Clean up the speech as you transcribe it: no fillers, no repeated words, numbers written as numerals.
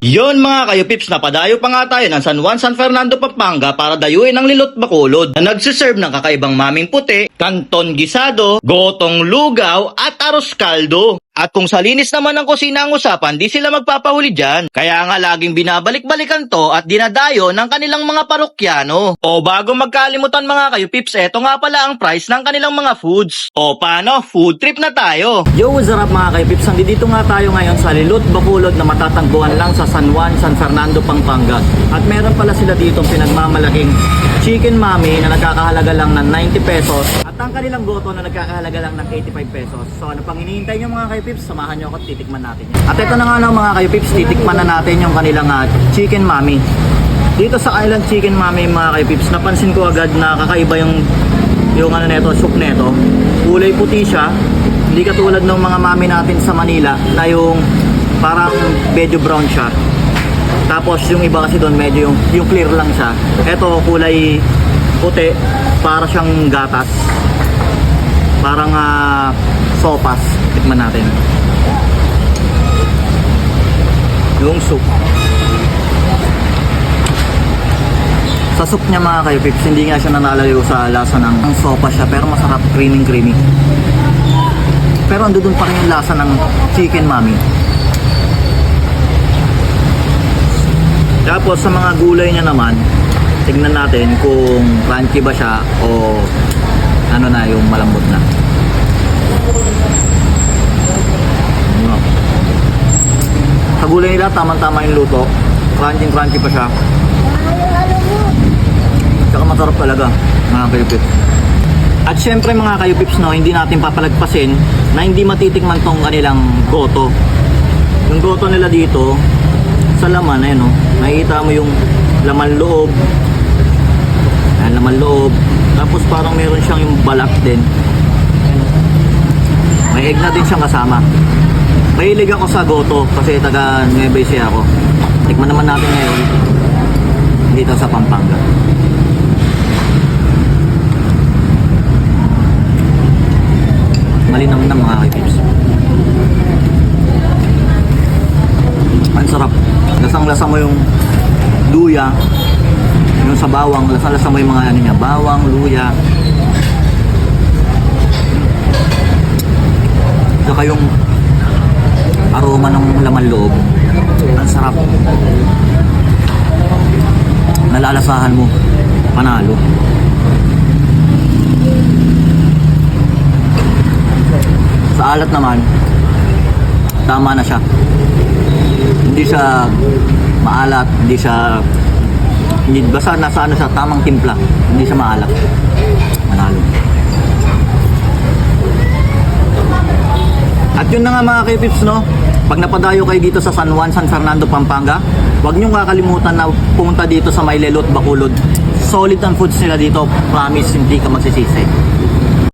Yon mga kayo pips, napadayo pa nga tayo ng San Juan, San Fernando, Pampanga para dayuin ang Lilot Bacolod na nagsiserve ng kakaibang maming puti, kanton gisado, gotong lugaw at aros kaldo. At kung sa linis naman ng kusina ang usapan, di sila magpapahuli dyan. Kaya nga laging binabalik-balikan to at dinadayo ng kanilang mga parokyano. O bago magkalimutan mga kayo pips, eto nga pala ang price ng kanilang mga foods. O paano, food trip na tayo. Yo, what's up mga kayo pips? Nandito nga tayo ngayon sa Lilot Bacolod na matatagpuan lang sa San Juan, San Fernando, Pampanga. At meron pala sila dito pinagmamalaking chicken mami na nagkakahalaga lang ng 90 pesos at ang kanilang goto na nagkakahalaga lang ng 85 pesos. So ano pang hinihintay nyo mga kayo pips? Samahan nyo ako at titikman natin yan. At ito na nga mga kayo pips, titikman na natin yung kanilang chicken mami. Dito sa kanilang chicken mami mga kayo pips, napansin ko agad na kakaiba yung ano neto, soup neto. Kulay puti siya, hindi katulad ng mga mami natin sa Manila na yung parang medyo brown siya. Tapos yung iba kasi doon medyo yung clear lang siya. Ito kulay puti, para siyang gatas. Parang sopas. Tikman natin. Yung soup. Sa soup niya mga kayo pips, hindi nga siya nanalayo sa lasa ng sopa siya, pero masarap, creamy. Pero ando doon pa rin yung lasa ng chicken mami. Tapos sa mga gulay niya naman, tignan natin kung crunchy ba siya o ano na, yung malambot na. Sa gulay nila, tamang-tama yung luto. Crunchy pa siya. Tsaka masarap talaga, mga kayupips. At syempre mga kayupips, no, hindi natin papalagpasin na hindi matitikman tong kanilang goto. Yung goto nila dito, sa laman, ayun, no, nakikita mo yung laman loob. Ayan, laman loob. Tapos parang meron siyang yung balat din. May egg na din siyang kasama. Mahilig ako sa goto kasi taga Nueva Ecija ako. Tikman naman natin ngayon dito sa Pampanga. Malinam na mga kaibigs. Ang sarap. Lasang-lasa mo yung luya, yung sa bawang, lasang-lasa mo yung mga ano niya, bawang, luya. Saka yung aroma ng laman loob. Ang sarap. Nalalasahan mo. Panalo. Sa alat naman, tama na siya. Hindi siya maalat, hindi basta nasa ano siya, tamang timpla. Hindi siya maalat. Manalo. At yun na nga mga kaipips, no? Pag napadayo kayo dito sa San Juan, San Fernando, Pampanga, huwag nyo kakalimutan na pumunta dito sa Lilot Bacolod. Solid ang foods nila dito. Promise, hindi ka magsisisi.